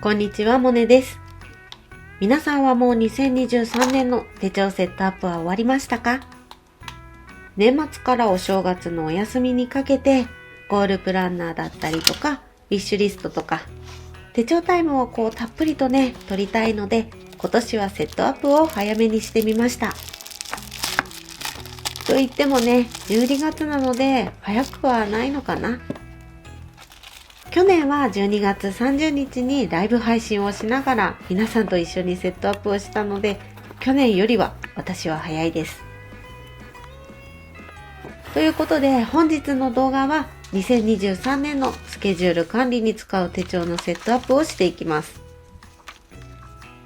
こんにちは、モネです。皆さんはもう2023年の手帳セットアップは終わりましたか？年末からお正月のお休みにかけて、ゴールプランナーだったりとか、ウィッシュリストとか、手帳タイムをたっぷりとね、取りたいので、今年はセットアップを早めにしてみました。と言ってもね、12月なので早くはないのかな。去年は12月30日にライブ配信をしながら皆さんと一緒にセットアップをしたので、去年よりは私は早いです。ということで本日の動画は2023年のスケジュール管理に使う手帳のセットアップをしていきます。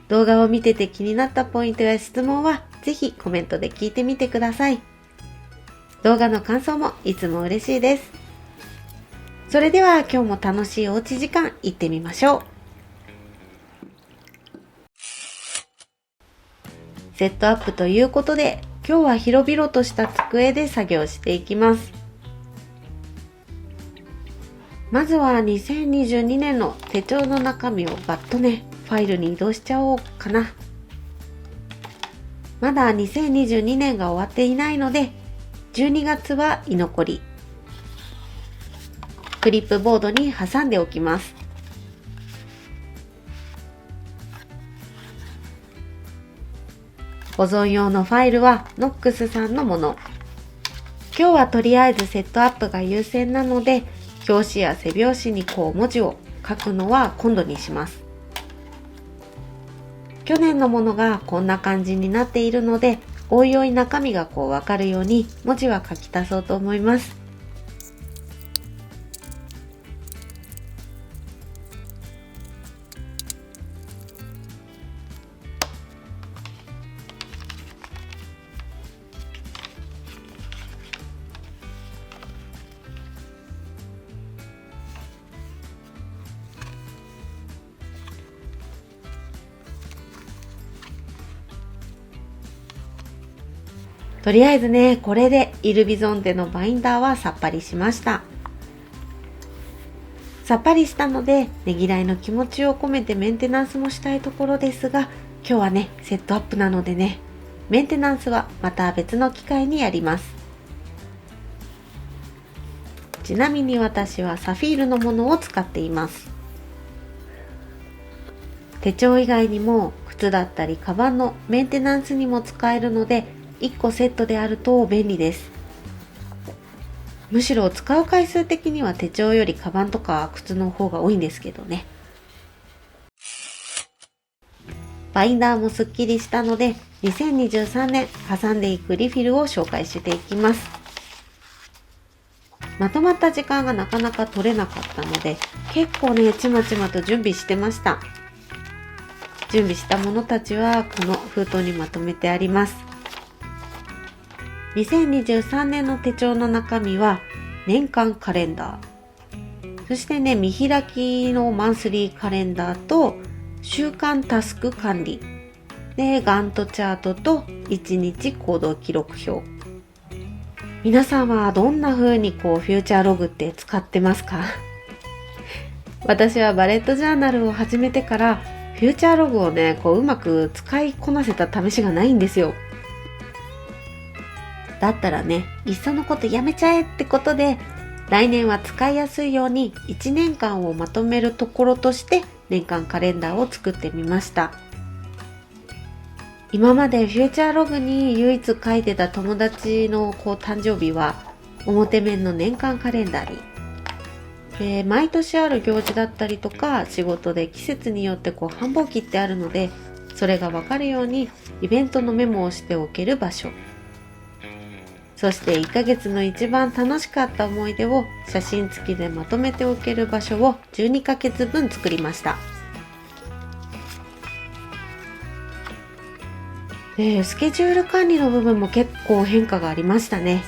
動画を見てて気になったポイントや質問はぜひコメントで聞いてみてください。動画の感想もいつも嬉しいです。それでは今日も楽しいおうち時間行ってみましょう。セットアップということで今日は広々とした机で作業していきます。まずは2022年の手帳の中身をバッとね、ファイルに移動しちゃおうかな。まだ2022年が終わっていないので、12月は居残り。クリップボードに挟んでおきます。保存用のファイルはノックスさんのもの。今日はとりあえずセットアップが優先なので、表紙や背表紙に文字を書くのは今度にします。去年のものがこんな感じになっているので、おいおい中身がわかるように文字は書き足そうと思います。とりあえずね、これでイルビゾンテのバインダーはさっぱりしました。さっぱりしたので、ねぎらいの気持ちを込めてメンテナンスもしたいところですが、今日はね、セットアップなのでね、メンテナンスはまた別の機会にやります。ちなみに私はサフィールのものを使っています。手帳以外にも靴だったりカバンのメンテナンスにも使えるので、1個セットであると便利です。むしろ使う回数的には手帳よりカバンとか靴の方が多いんですけどね。バインダーもすっきりしたので、2023年挟んでいくリフィルを紹介していきます。まとまった時間がなかなか取れなかったので、結構ね、ちまちまと準備してました。準備したものたちはこの封筒にまとめてあります。2023年の手帳の中身は年間カレンダー、そしてね、見開きのマンスリーカレンダーと週間タスク管理で、ガントチャートと1日行動記録表。皆さんはどんな風にフューチャーログって使ってますか？私はバレットジャーナルを始めてからフューチャーログをね、うまく使いこなせた試しがないんですよ。だったらね、いっそのことやめちゃえってことで、来年は使いやすいように1年間をまとめるところとして年間カレンダーを作ってみました。今までフューチャーログに唯一書いてた友達の誕生日は表面の年間カレンダーに、毎年ある行事だったりとか仕事で季節によって繁忙期ってあるので、それがわかるようにイベントのメモをしておける場所、そして1ヶ月の一番楽しかった思い出を写真付きでまとめておける場所を12ヶ月分作りました。スケジュール管理の部分も結構変化がありましたね。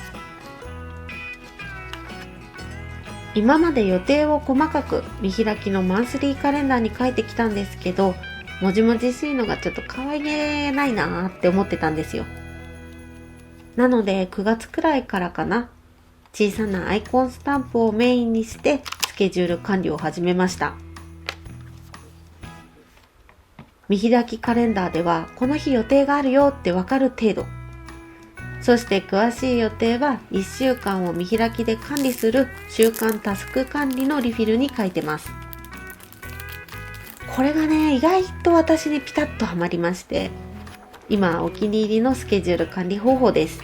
今まで予定を細かく見開きのマンスリーカレンダーに書いてきたんですけど、もじもじしいのがちょっと可愛げないなーって思ってたんですよ。なので9月くらいからかな、小さなアイコンスタンプをメインにしてスケジュール管理を始めました。見開きカレンダーではこの日予定があるよってわかる程度。そして詳しい予定は1週間を見開きで管理する週間タスク管理のリフィルに書いてます。これがね、意外と私にピタッとはまりまして、今お気に入りのスケジュール管理方法です。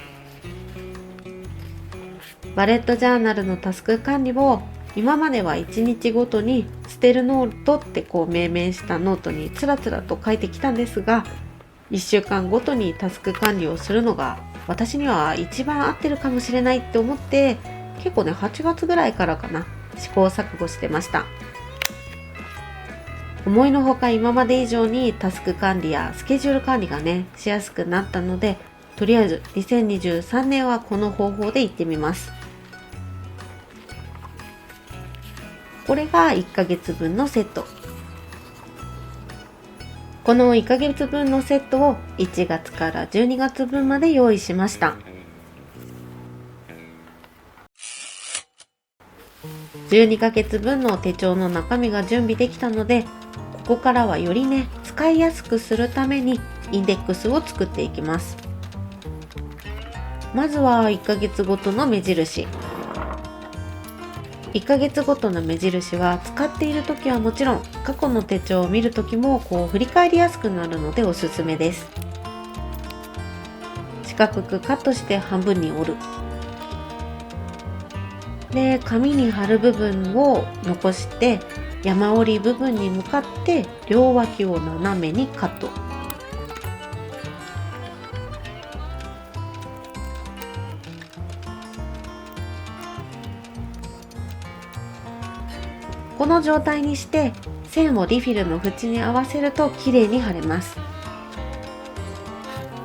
バレットジャーナルのタスク管理を今までは1日ごとに捨てるノートって命名したノートにつらつらと書いてきたんですが、1週間ごとにタスク管理をするのが私には一番合ってるかもしれないって思って、結構ね、8月ぐらいからかな、試行錯誤してました。思いのほか今まで以上にタスク管理やスケジュール管理がね、しやすくなったので、とりあえず2023年はこの方法でいってみます。これが1ヶ月分のセット。この1ヶ月分のセットを1月から12月分まで用意しました。12ヶ月分の手帳の中身が準備できたので、ここからはよりね、使いやすくするためにインデックスを作っていきます。まずは1ヶ月ごとの目印。1ヶ月ごとの目印は使っている時はもちろん、過去の手帳を見る時も振り返りやすくなるのでおすすめです。四角くカットして半分に折る。で、紙に貼る部分を残して山折り部分に向かって両脇を斜めにカット。この状態にして線をリフィルの縁に合わせると綺麗に貼れます。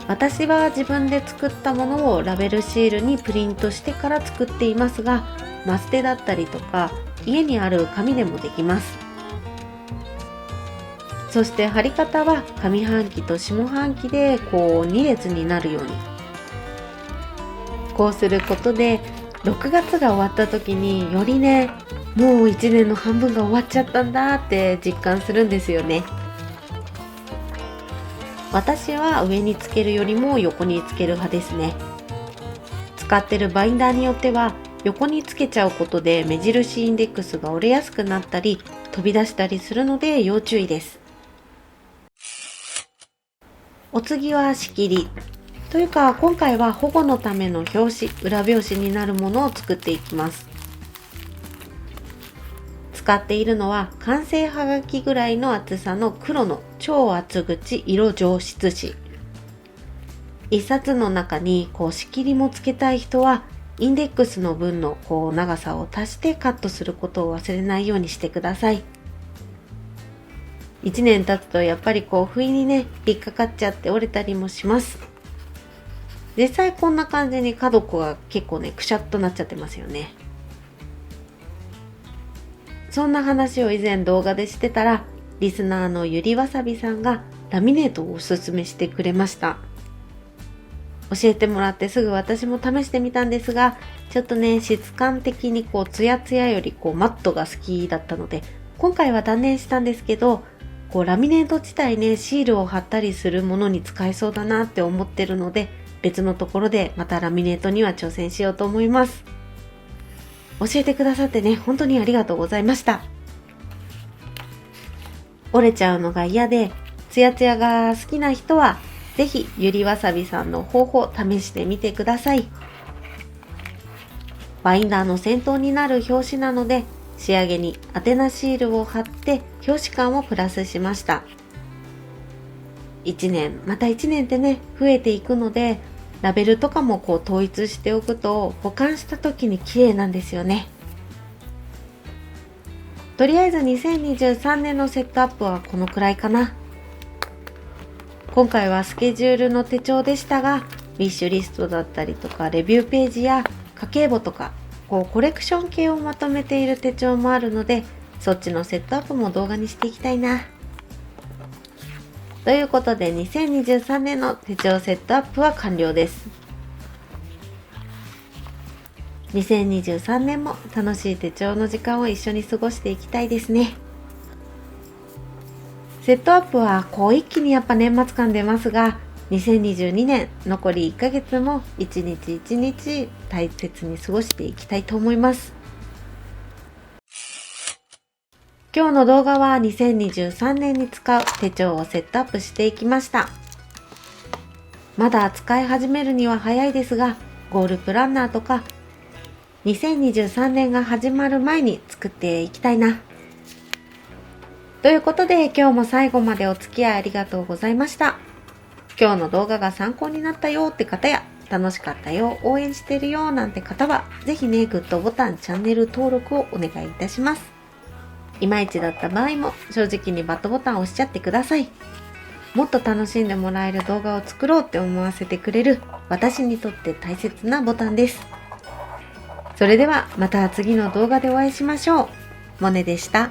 私は自分で作ったものをラベルシールにプリントしてから作っていますが、マステだったりとか家にある紙でもできます。そして貼り方は上半期と下半期で2列になるように。こうすることで6月が終わった時によりね、もう1年の半分が終わっちゃったんだって実感するんですよね。私は上につけるよりも横につける派ですね。使ってるバインダーによっては横につけちゃうことで目印インデックスが折れやすくなったり飛び出したりするので要注意です。お次は仕切り。というか今回は保護のための表紙、裏表紙になるものを作っていきます。使っているのは完成はがきぐらいの厚さの黒の超厚口色上質紙。一冊の中に仕切りもつけたい人はインデックスの分の長さを足してカットすることを忘れないようにしてください。1年経つとやっぱり不意にね、引っかかっちゃって折れたりもします。実際こんな感じに角っこが結構ね、くしゃっとなっちゃってますよね。そんな話を以前動画でしてたら、リスナーのゆりわさびさんがラミネートをおすすめしてくれました。教えてもらってすぐ私も試してみたんですが、ちょっとね、質感的にツヤツヤよりマットが好きだったので、今回は断念したんですけど、ラミネート自体ね、シールを貼ったりするものに使えそうだなって思ってるので、別のところでまたラミネートには挑戦しようと思います。教えてくださってね、本当にありがとうございました。折れちゃうのが嫌で、ツヤツヤが好きな人は、ぜひゆりわさびさんの方法試してみてください。バインダーの先頭になる表紙なので、仕上げに宛名シールを貼って表紙感をプラスしました。1年、また1年ってね、増えていくので、ラベルとかも統一しておくと保管した時に綺麗なんですよね。とりあえず2023年のセットアップはこのくらいかな。今回はスケジュールの手帳でしたが、ウィッシュリストだったりとかレビューページや家計簿とかコレクション系をまとめている手帳もあるので、そっちのセットアップも動画にしていきたいな。ということで2023年の手帳セットアップは完了です。2023年も楽しい手帳の時間を一緒に過ごしていきたいですね。セットアップは一気にやっぱ年末感出ますが、2022年残り1ヶ月も一日一日大切に過ごしていきたいと思います。今日の動画は2023年に使う手帳をセットアップしていきました。まだ使い始めるには早いですが、ゴールプランナーとか2023年が始まる前に作っていきたいな。ということで今日も最後までお付き合いありがとうございました。今日の動画が参考になったよって方や、楽しかったよ、応援してるよなんて方は、ぜひね、グッドボタン、チャンネル登録をお願いいたします。いまいちだった場合も正直にバッドボタンを押しちゃってください。もっと楽しんでもらえる動画を作ろうって思わせてくれる私にとって大切なボタンです。それではまた次の動画でお会いしましょう。モネでした。